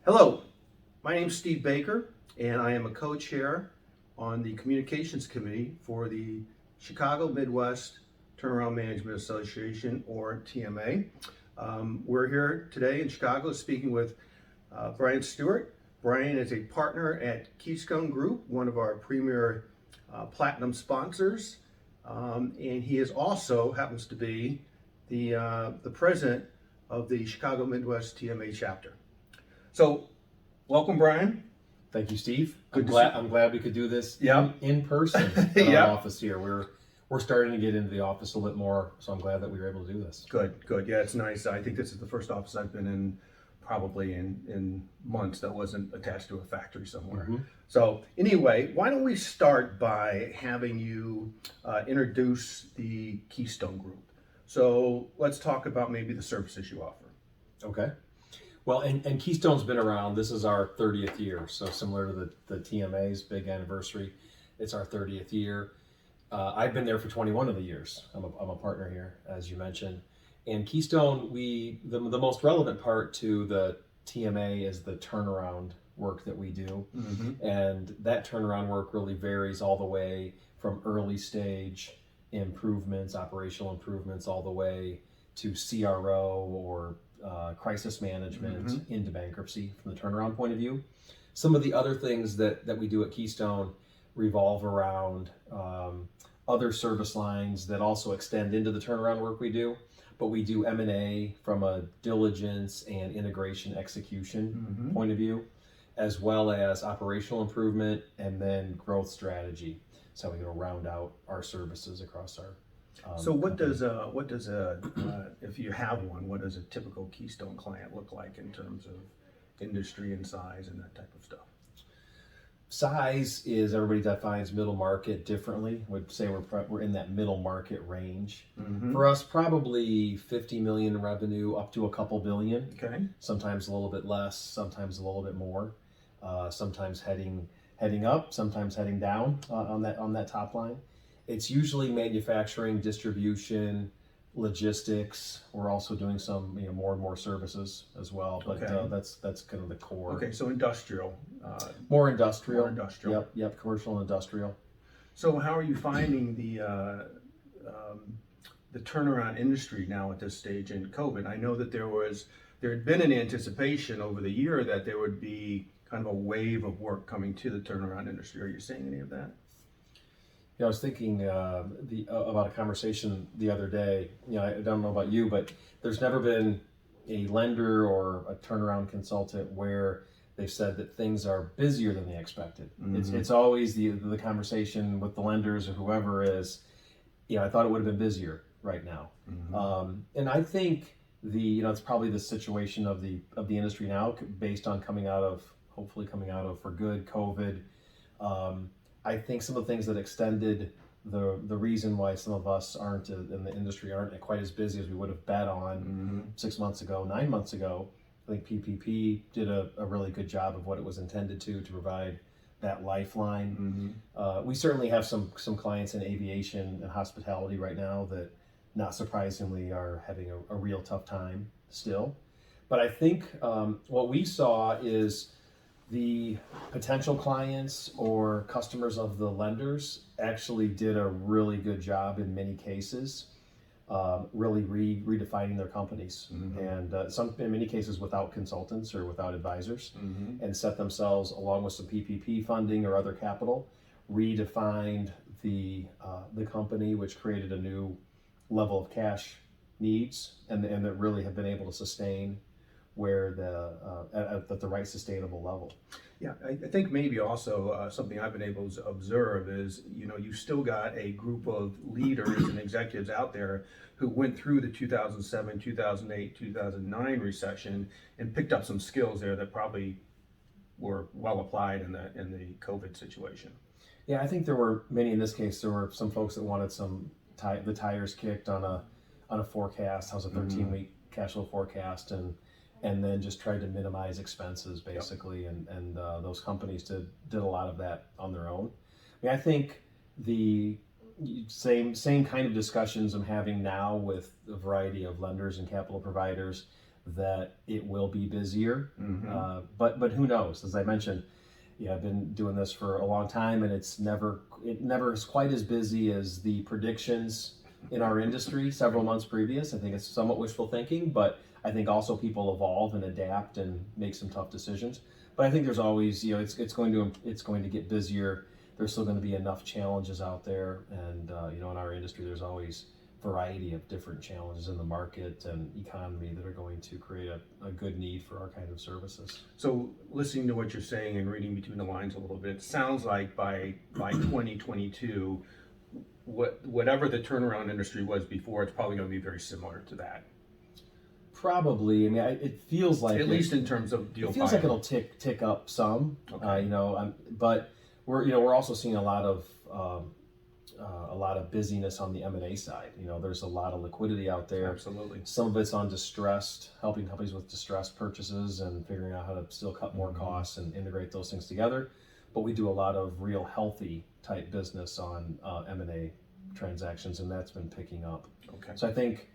Hello, my name is Steve Baker, and I am a co-chair on the Communications Committee for the Chicago Midwest Turnaround Management Association, or TMA. We're here today in Chicago speaking with Brian Stewart. Brian is a partner at Keystone Group, one of our premier platinum sponsors, and he is also happens to be the president of the Chicago Midwest TMA chapter. So, welcome, Brian. Thank you, Steve. Good I'm glad we could do this in person in Yeah. our office here. We're starting to get into the office a little bit more, so I'm glad that we were able to do this. Good. Yeah, it's nice. I think this is the first office I've been in probably in months that wasn't attached to a factory somewhere. So anyway, why don't we start by having you introduce the Keystone Group? So let's talk about maybe the services you offer. Okay. Well, and Keystone's been around. This is our 30th year, so similar to the TMA's big anniversary. It's our 30th year. I've been there for 21 of the years. I'm a partner here, as you mentioned. And Keystone, the most relevant part to the TMA is the turnaround work that we do. And that turnaround work really varies all the way from early stage improvements, operational improvements, all the way to CRO or crisis management into bankruptcy from the turnaround point of view. Some of the other things that we do at Keystone revolve around other service lines that also extend into the turnaround work we do, but we do M&A from a diligence and integration execution point of view, as well as operational improvement and then growth strategy. So we round out our services across our So what does if you have one, what does a typical Keystone client look like in terms of industry and size and that type of stuff? Size is, everybody defines middle market differently. Would say we're in that middle market range. For us, probably 50 million revenue up to a couple billion. Okay. Sometimes a little bit less, sometimes a little bit more. Sometimes heading up, sometimes heading down on that top line. It's usually manufacturing, distribution, logistics. We're also doing some more and more services as well, but that's kind of the core. Okay, so industrial. More industrial. More industrial. Yep, commercial and industrial. So how are you finding the turnaround industry now at this stage in COVID? I know that there had been an anticipation over the year that there would be kind of a wave of work coming to the turnaround industry. Are you seeing any of that? Yeah, I was thinking about a conversation the other day. I don't know about you, but there's never been a lender or a turnaround consultant where they've said that things are busier than they expected. It's always the conversation with the lenders or whoever is, I thought it would have been busier right now. And I think it's probably the situation of the industry now, based on hopefully coming out of for good COVID. I think some of the things that extended the reason why some of us aren't in the industry aren't quite as busy as we would have bet on 6 months ago, 9 months ago. I think PPP did a really good job of what it was intended to provide that lifeline. We certainly have some clients in aviation and hospitality right now that, not surprisingly, are having a real tough time still. But I think what we saw is the potential clients or customers of the lenders actually did a really good job in many cases, really redefining their companies, and in many cases without consultants or without advisors, and set themselves, along with some PPP funding or other capital, redefined the company, which created a new level of cash needs, and that really have been able to sustain where at the right sustainable level. Yeah, I think maybe also something I've been able to observe is, you've still got a group of leaders and executives out there who went through the 2007, 2008, 2009 recession and picked up some skills there that probably were well applied in the COVID situation. Yeah, I think there were many in this case. There were some folks that wanted the tires kicked on a forecast. How's a 13-week cash flow forecast, and then just tried to minimize expenses basically, and those companies did a lot of that on their own. I think the same kind of discussions I'm having now with a variety of lenders and capital providers that it will be busier. But who knows? As I mentioned, yeah, I've been doing this for a long time, and it never is quite as busy as the predictions in our industry several months previous. I think it's somewhat wishful thinking, but I think also people evolve and adapt and make some tough decisions. But I think there's always, it's going to get busier. There's still going to be enough challenges out there, and in our industry, there's always variety of different challenges in the market and economy that are going to create a good need for our kind of services. So listening to what you're saying and reading between the lines a little bit, it sounds like by 2022, whatever the turnaround industry was before, it's probably going to be very similar to that. Probably. I mean, it feels like at least in terms of deal. It feels like it'll tick up some. Okay. But we're also seeing a lot of busyness on the M&A side. There's a lot of liquidity out there. Absolutely. Some of it's on distressed, helping companies with distressed purchases and figuring out how to still cut more costs and integrate those things together. But we do a lot of real healthy type business on M&A transactions, and that's been picking up. Okay. So I think,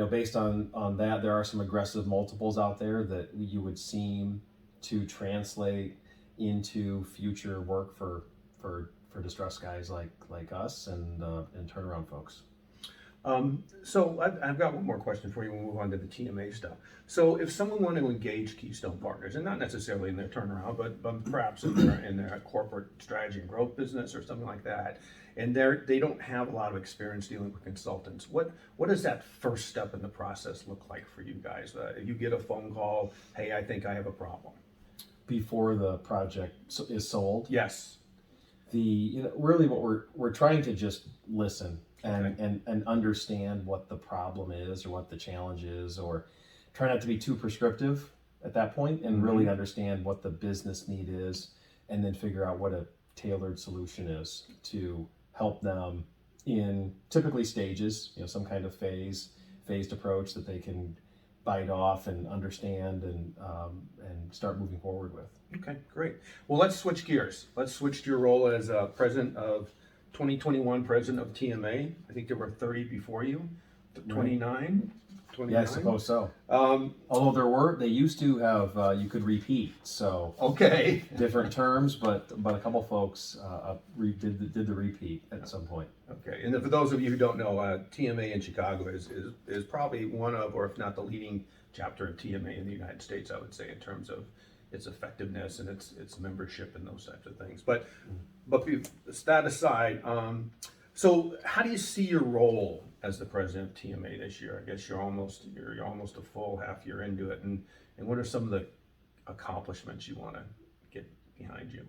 based on that, there are some aggressive multiples out there that you would seem to translate into future work for distressed guys like us and turnaround folks. So I've got one more question for you. We'll move on to the TMA stuff. So if someone wanted to engage Keystone Partners, and not necessarily in their turnaround, but perhaps in their corporate strategy and growth business or something like that, and they don't have a lot of experience dealing with consultants, what does that first step in the process look like for you guys? You get a phone call, hey, I think I have a problem. Before the project is sold? Yes. Really what we're trying to just listen Okay. and understand what the problem is or what the challenge is, or try not to be too prescriptive at that point, and really understand what the business need is, and then figure out what a tailored solution is to help them in typically stages, some kind of phased approach that they can bite off and understand and start moving forward with. Okay, great. Well, let's switch gears. Let's switch to your role as president of 2021 president of TMA. I think there were 30 before you, 29. Yeah, I suppose so. Although they used to have, you could repeat, so. Okay. Different terms, but a couple folks did the repeat at some point. Okay, and for those of you who don't know, TMA in Chicago is probably one of, or if not the leading chapter of TMA in the United States, I would say, in terms of its effectiveness and its membership and those types of things. But that aside, so how do you see your role as the president of TMA this year? I guess you're almost a full half year into it, and what are some of the accomplishments you want to get behind you?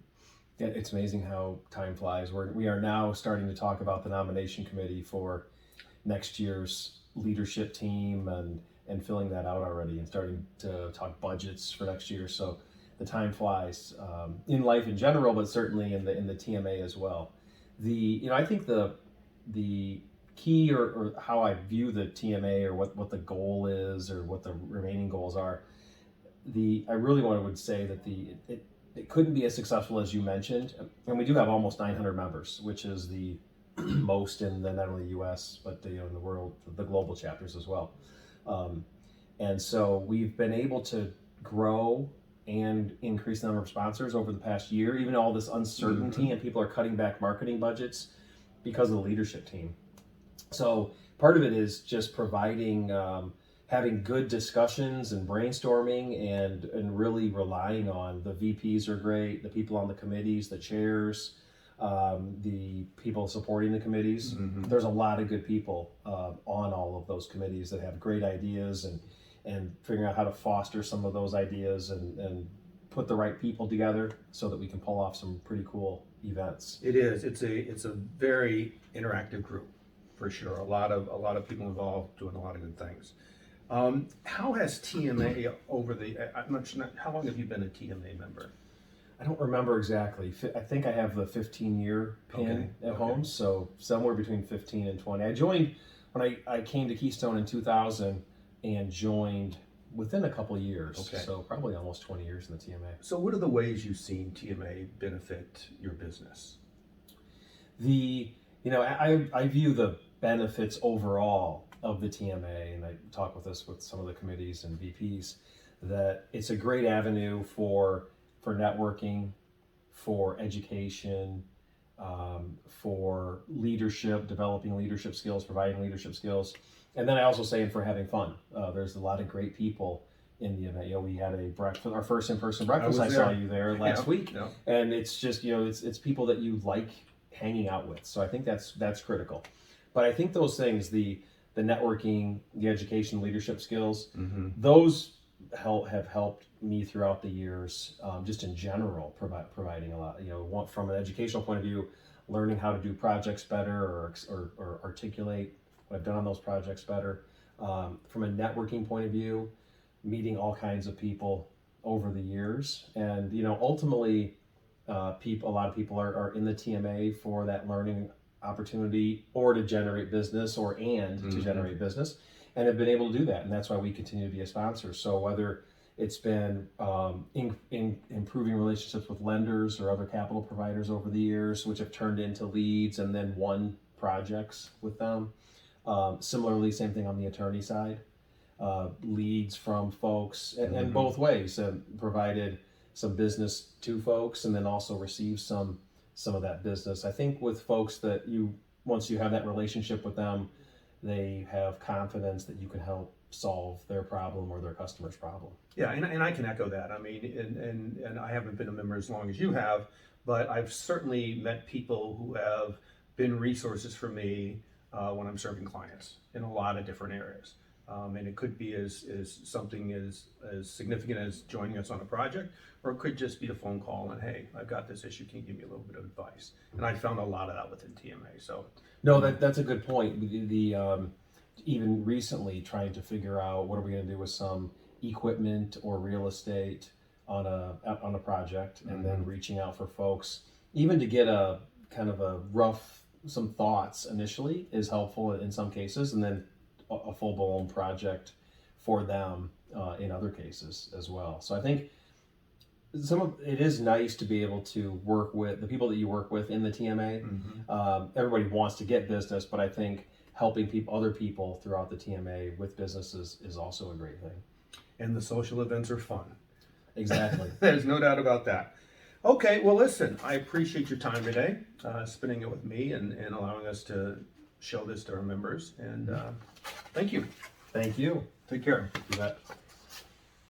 Yeah, it's amazing how time flies. We are now starting to talk about the nomination committee for next year's leadership team and filling that out already, and starting to talk budgets for next year. So the time flies in life in general, but certainly in the TMA as well. I think the key or how I view the TMA, or what the goal is, or what the remaining goals are, I really would say that it couldn't be as successful as you mentioned, and we do have almost 900 members, which is the most in not only the U.S. but in the world, the global chapters as well. And so we've been able to grow and increase the number of sponsors over the past year, even all this uncertainty, and people are cutting back marketing budgets because of the leadership team. So part of it is just providing, having good discussions and brainstorming, and really relying on the VPs are great, the people on the committees, the chairs, the people supporting the committees. There's a lot of good people on all of those committees that have great ideas, and figuring out how to foster some of those ideas and put the right people together so that we can pull off some pretty cool events. It is. It's a very interactive group, for sure. A lot of people involved doing a lot of good things. How has TMA how long have you been a TMA member? I don't remember exactly. I think I have the 15-year pin at home, so somewhere between 15 and 20. I joined when I came to Keystone in 2000, and joined within a couple of years. Okay. So probably almost 20 years in the TMA. So what are the ways you've seen TMA benefit your business? I view benefits overall of the TMA, and I talk with this with some of the committees and VPs, that it's a great avenue for networking, for education, for leadership, developing leadership skills, providing leadership skills, and then I also say for having fun. There's a lot of great people in the event. We had a breakfast, our first in-person breakfast. I saw you there last week, and it's just it's people that you like hanging out with. So I think that's critical. But I think those things, the networking, the education, leadership skills, those have helped me throughout the years, just in general, providing a lot. From an educational point of view, learning how to do projects better or articulate what I've done on those projects better. From a networking point of view, meeting all kinds of people over the years, and ultimately, a lot of people are in the TMA for that learning opportunity or to generate business to generate business, and have been able to do that, and that's why we continue to be a sponsor. So whether it's been improving relationships with lenders or other capital providers over the years, which have turned into leads and then won projects with them. Similarly, same thing on the attorney side, leads from folks, and both ways, provided some business to folks and then also received some of that business. I think with folks that once you have that relationship with them, they have confidence that you can help solve their problem or their customer's problem. Yeah, and I can echo that. I mean, and I haven't been a member as long as you have, but I've certainly met people who have been resources for me when I'm serving clients in a lot of different areas. And it could be as something as significant as joining us on a project, or it could just be a phone call and, hey, I've got this issue, can you give me a little bit of advice? And I found a lot of that within TMA. So no, that's a good point. Even recently trying to figure out what are we going to do with some equipment or real estate on a project, and then reaching out for folks, even to get a kind of a rough, some thoughts initially is helpful in some cases, and then a full-blown project for them in other cases as well. So I think it is nice to be able to work with the people that you work with in the TMA. Everybody wants to get business, but I think helping other people throughout the TMA with businesses is also a great thing. And the social events are fun. Exactly. There's no doubt about that. Okay, well, listen, I appreciate your time today, spending it with me and allowing us to show this to our members. And thank you. Thank you. Take care. You bet.